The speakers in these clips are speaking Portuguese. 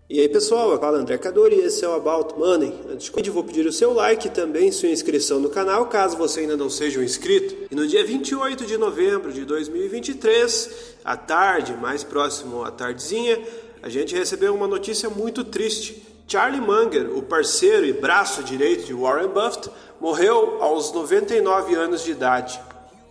E aí pessoal, eu falo André Cadori e esse é o About Money. Antes de tudo, vou pedir o seu like e também sua inscrição no canal, caso você ainda não seja um inscrito. E no dia 28 de novembro de 2023, à tarde, mais próximo à tardezinha, a gente recebeu uma notícia muito triste. Charlie Munger, o parceiro e braço direito de Warren Buffett, morreu aos 99 anos de idade.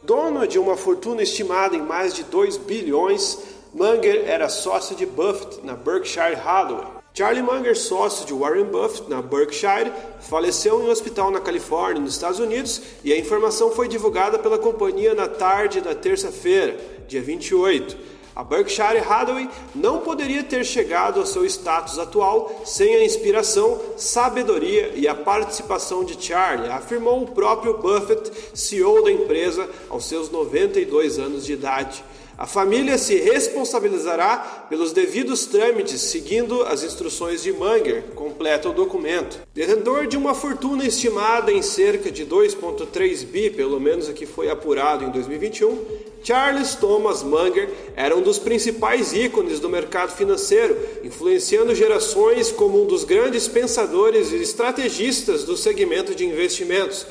Dono de uma fortuna estimada em mais de 2 bilhões, Munger era sócio de Buffett na Berkshire Hathaway. Charlie Munger, sócio de Warren Buffett na Berkshire, faleceu em um hospital na Califórnia, nos Estados Unidos, e a informação foi divulgada pela companhia na tarde da terça-feira, dia 28. A Berkshire Hathaway não poderia ter chegado ao seu status atual sem a inspiração, sabedoria e a participação de Charlie, afirmou o próprio Buffett, CEO da empresa, aos seus 92 anos de idade. A família se responsabilizará pelos devidos trâmites seguindo as instruções de Munger, completa o documento. Detentor de uma fortuna estimada em cerca de 2,3 bi, pelo menos a que foi apurado em 2021, Charles Thomas Munger era um dos principais ícones do mercado financeiro, influenciando gerações como um dos grandes pensadores e estrategistas do segmento de investimentos.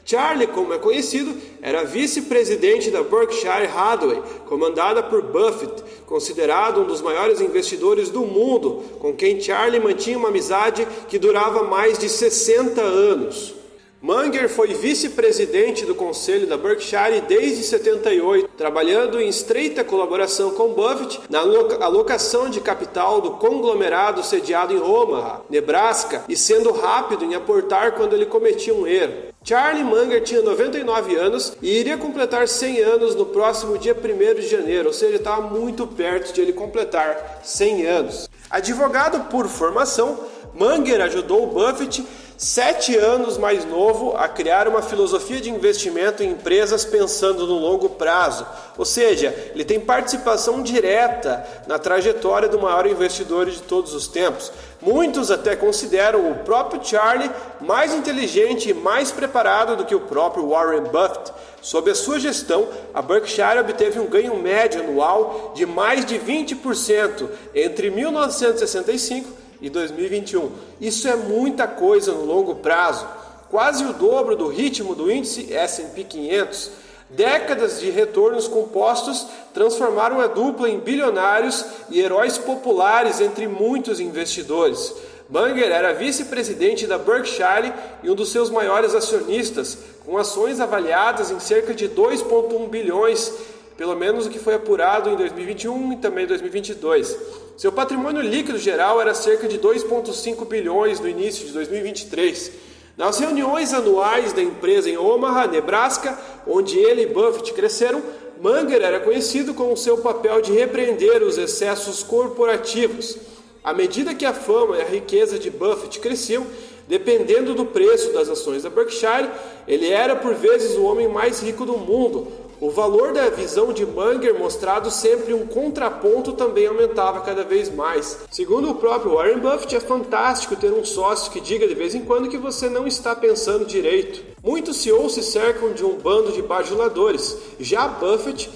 Charlie, como é conhecido, era vice-presidente da Berkshire Hathaway, comandada por Buffett, considerado um dos maiores investidores do mundo, com quem Charlie mantinha uma amizade que durava mais de 60 anos. Munger foi vice-presidente do conselho da Berkshire desde 78, trabalhando em estreita colaboração com Buffett na alocação de capital do conglomerado sediado em Omaha, Nebraska, e sendo rápido em aportar quando ele cometia um erro. Charlie Munger tinha 99 anos e iria completar 100 anos no próximo dia 1º de janeiro, ou seja, estava muito perto de ele completar 100 anos. Advogado por formação, Munger ajudou Buffett, 7 anos mais novo, a criar uma filosofia de investimento em empresas pensando no longo prazo. Ou seja, ele tem participação direta na trajetória do maior investidor de todos os tempos. Muitos até consideram o próprio Charlie mais inteligente e mais preparado do que o próprio Warren Buffett. Sob a sua gestão, a Berkshire obteve um ganho médio anual de mais de 20% entre 1965 e 2021. Isso é muita coisa no longo prazo, quase o dobro do ritmo do índice S&P 500. Décadas de retornos compostos transformaram a dupla em bilionários e heróis populares entre muitos investidores. Munger era vice-presidente da Berkshire e um dos seus maiores acionistas, com ações avaliadas em cerca de 2,1 bilhões, pelo menos o que foi apurado em 2021 e também 2022. Seu patrimônio líquido geral era cerca de 2,5 bilhões no início de 2023. Nas reuniões anuais da empresa em Omaha, Nebraska, onde ele e Buffett cresceram, Munger era conhecido com o seu papel de repreender os excessos corporativos. À medida que a fama e a riqueza de Buffett cresciam, dependendo do preço das ações da Berkshire, ele era por vezes o homem mais rico do mundo. O valor da visão de Munger, mostrado sempre um contraponto, também aumentava cada vez mais. Segundo o próprio Warren Buffett, é fantástico ter um sócio que diga de vez em quando que você não está pensando direito. Muitos CEOs se cercam de um bando de bajuladores. Já Buffett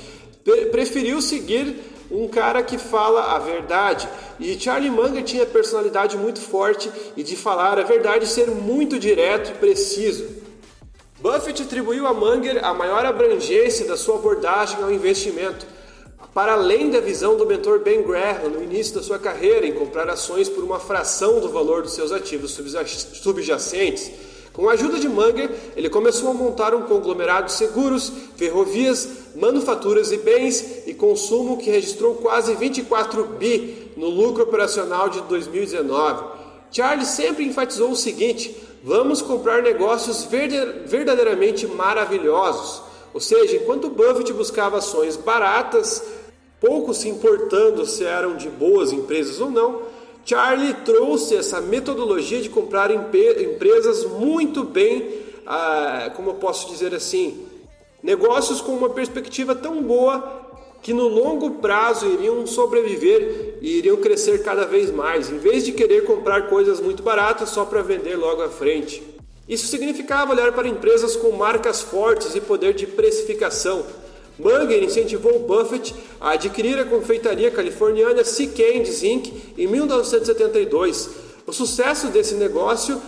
preferiu seguir um cara que fala a verdade. E Charlie Munger tinha personalidade muito forte e de falar a verdade ser muito direto e preciso. Buffett atribuiu a Munger a maior abrangência da sua abordagem ao investimento, para além da visão do mentor Ben Graham no início da sua carreira em comprar ações por uma fração do valor dos seus ativos subjacentes. Com a ajuda de Munger, ele começou a montar um conglomerado de seguros, ferrovias, manufaturas e bens e consumo que registrou quase 24 bi no lucro operacional de 2019. Charlie sempre enfatizou o seguinte: vamos comprar negócios verdadeiramente maravilhosos. Ou seja, enquanto Buffett buscava ações baratas, pouco se importando se eram de boas empresas ou não, Charlie trouxe essa metodologia de comprar empresas muito bem, como eu posso dizer assim, negócios com uma perspectiva tão boa que no longo prazo iriam sobreviver e iriam crescer cada vez mais, em vez de querer comprar coisas muito baratas só para vender logo à frente. Isso significava olhar para empresas com marcas fortes e poder de precificação. Munger incentivou Buffett a adquirir a confeitaria californiana Sea Candies Inc. em 1972. O sucesso desse negócio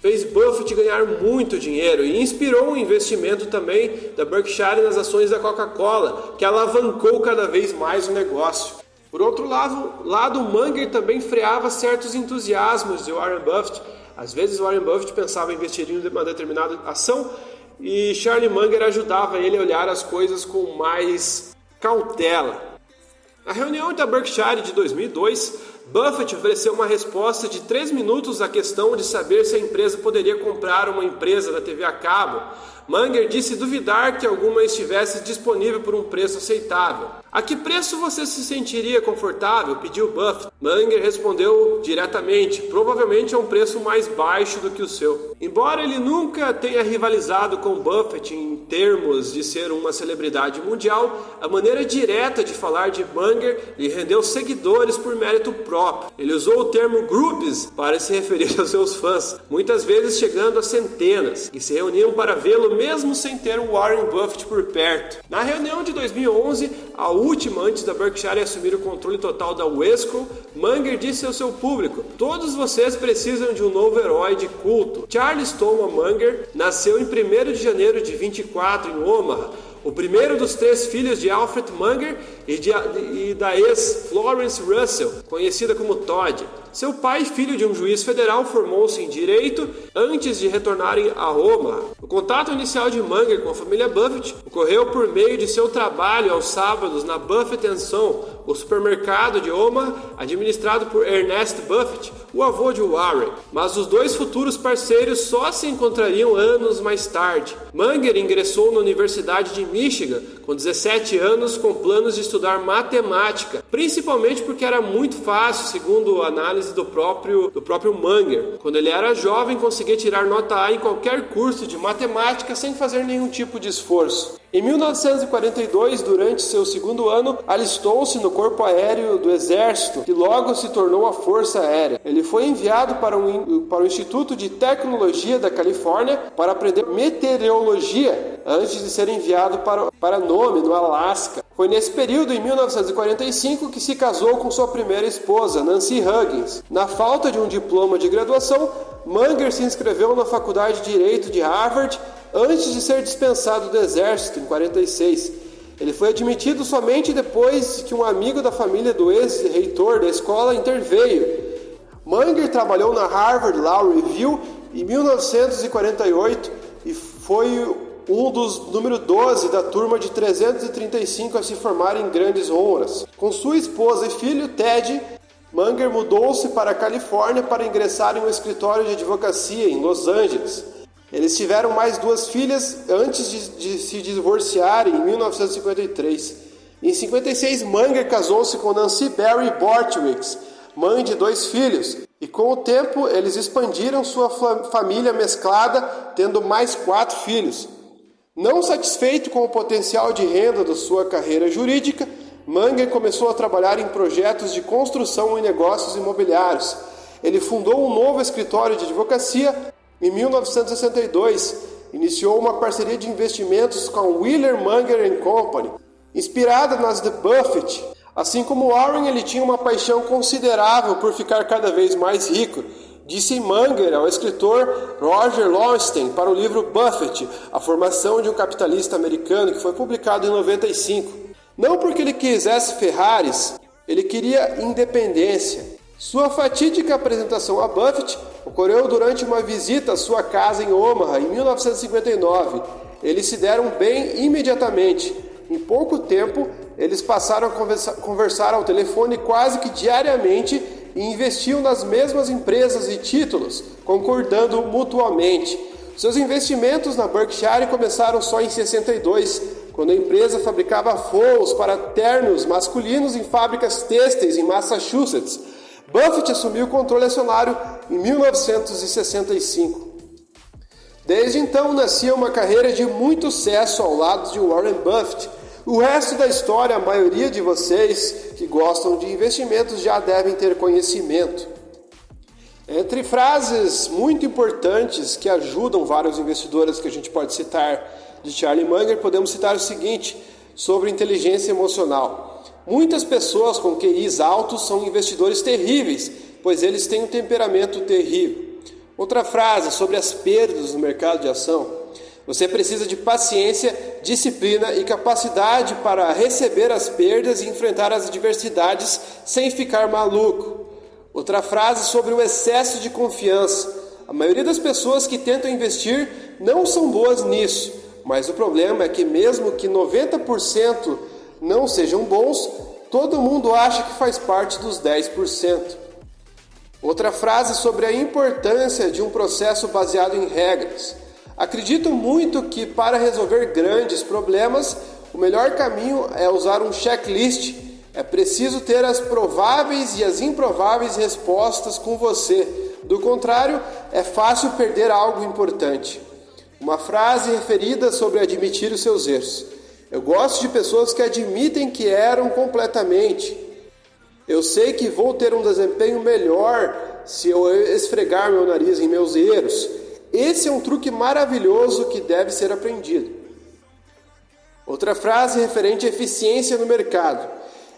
fez Buffett ganhar muito dinheiro e inspirou o investimento também da Berkshire nas ações da Coca-Cola, que alavancou cada vez mais o negócio. Por outro lado, Munger também freava certos entusiasmos de Warren Buffett. Às vezes Warren Buffett pensava em investir em uma determinada ação e Charlie Munger ajudava ele a olhar as coisas com mais cautela. Na reunião da Berkshire de 2002, Buffett ofereceu uma resposta de 3 minutos à questão de saber se a empresa poderia comprar uma empresa da TV a cabo. Munger disse duvidar que alguma estivesse disponível por um preço aceitável. A que preço você se sentiria confortável? Pediu Buffett. Munger respondeu diretamente, provavelmente a um preço mais baixo do que o seu. Embora ele nunca tenha rivalizado com Buffett em termos de ser uma celebridade mundial, a maneira direta de falar de Munger lhe rendeu seguidores por mérito próprio. Ele usou o termo groupies para se referir aos seus fãs, muitas vezes chegando a centenas, que se reuniam para vê-lo mesmo sem ter o Warren Buffett por perto. Na reunião de 2011, a última antes da Berkshire assumir o controle total da Wesco, Munger disse ao seu público: todos vocês precisam de um novo herói de culto. Charles Thomas Munger nasceu em 1º de janeiro de 24 em Omaha, o primeiro dos 3 filhos de Alfred Munger e da ex-Florence Russell, conhecida como Todd. Seu pai, filho de um juiz federal, formou-se em Direito antes de retornarem a Omaha. O contato inicial de Munger com a família Buffett ocorreu por meio de seu trabalho aos sábados na Buffett & Son, o supermercado de Omaha, administrado por Ernest Buffett, o avô de Warren. Mas os 2 futuros parceiros só se encontrariam anos mais tarde. Munger ingressou na Universidade de Michigan com 17 anos com planos de estudar matemática, principalmente porque era muito fácil, segundo a análise do próprio Munger. Quando ele era jovem, conseguia tirar nota A em qualquer curso de matemática sem fazer nenhum tipo de esforço. Em 1942, durante seu 2º ano, alistou-se no Corpo Aéreo do Exército, que logo se tornou a Força Aérea. Ele foi enviado para o Instituto de Tecnologia da Califórnia para aprender meteorologia, antes de ser enviado para Nome, no Alasca. Foi nesse período, em 1945, que se casou com sua primeira esposa, Nancy Huggins. Na falta de um diploma de graduação, Munger se inscreveu na Faculdade de Direito de Harvard antes de ser dispensado do Exército, em 1946. Ele foi admitido somente depois que um amigo da família do ex-reitor da escola interveio. Munger trabalhou na Harvard Law Review em 1948 e foi um dos número 12 da turma de 335 a se formar em grandes honras. Com sua esposa e filho, Ted, Munger mudou-se para a Califórnia para ingressar em um escritório de advocacia em Los Angeles. Eles tiveram mais 2 filhas antes de se divorciarem em 1953. Em 56, Munger casou-se com Nancy Berry Bortwicks, mãe de 2 filhos, e com o tempo eles expandiram sua família mesclada, tendo mais 4 filhos. Não satisfeito com o potencial de renda da sua carreira jurídica, Munger começou a trabalhar em projetos de construção e negócios imobiliários. Ele fundou um novo escritório de advocacia em 1962. Iniciou uma parceria de investimentos com Wheeler, Munger & Company, inspirada nas de Buffett. Assim como Warren, ele tinha uma paixão considerável por ficar cada vez mais rico. Disse Munger ao escritor Roger Lowenstein para o livro Buffett, A Formação de um Capitalista Americano, que foi publicado em 95. Não porque ele quisesse Ferraris, ele queria independência. Sua fatídica apresentação a Buffett ocorreu durante uma visita à sua casa em Omaha, em 1959. Eles se deram bem imediatamente. Em pouco tempo, eles passaram a conversar ao telefone quase que diariamente e investiam nas mesmas empresas e títulos, concordando mutuamente. Seus investimentos na Berkshire começaram só em 62, quando a empresa fabricava forros para ternos masculinos em fábricas têxteis em Massachusetts. Buffett assumiu o controle acionário em 1965. Desde então, nascia uma carreira de muito sucesso ao lado de Warren Buffett. O resto da história, a maioria de vocês que gostam de investimentos já devem ter conhecimento. Entre frases muito importantes que ajudam vários investidores que a gente pode citar de Charlie Munger, podemos citar o seguinte: sobre inteligência emocional. Muitas pessoas com QIs altos são investidores terríveis, pois eles têm um temperamento terrível. Outra frase sobre as perdas no mercado de ação. Você precisa de paciência, disciplina e capacidade para receber as perdas e enfrentar as adversidades sem ficar maluco. Outra frase sobre o excesso de confiança. A maioria das pessoas que tentam investir não são boas nisso, mas o problema é que mesmo que 90% não sejam bons, todo mundo acha que faz parte dos 10%. Outra frase sobre a importância de um processo baseado em regras. Acredito muito que para resolver grandes problemas, o melhor caminho é usar um checklist. É preciso ter as prováveis e as improváveis respostas com você. Do contrário, é fácil perder algo importante. Uma frase referida sobre admitir os seus erros. Eu gosto de pessoas que admitem que erram completamente. Eu sei que vou ter um desempenho melhor se eu esfregar meu nariz em meus erros. Esse é um truque maravilhoso que deve ser aprendido. Outra frase referente à eficiência no mercado.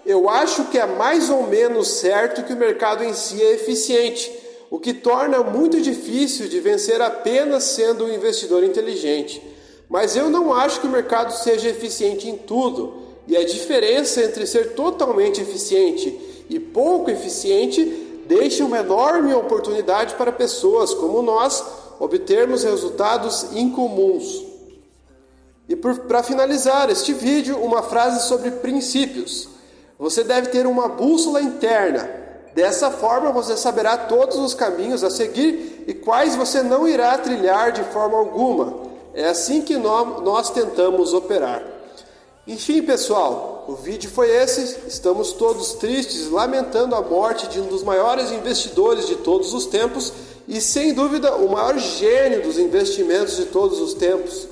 Eu acho que é mais ou menos certo que o mercado em si é eficiente, o que torna muito difícil de vencer apenas sendo um investidor inteligente. Mas eu não acho que o mercado seja eficiente em tudo, e a diferença entre ser totalmente eficiente e pouco eficiente deixa uma enorme oportunidade para pessoas como nós obtermos resultados incomuns. E para finalizar este vídeo, uma frase sobre princípios. Você deve ter uma bússola interna. Dessa forma você saberá todos os caminhos a seguir e quais você não irá trilhar de forma alguma. É assim que nós tentamos operar. Enfim, pessoal, o vídeo foi esse. Estamos todos tristes, lamentando a morte de um dos maiores investidores de todos os tempos e, sem dúvida, o maior gênio dos investimentos de todos os tempos.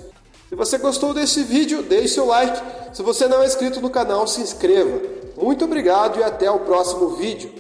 Se você gostou desse vídeo, deixe seu like. Se você não é inscrito no canal, se inscreva. Muito obrigado e até o próximo vídeo.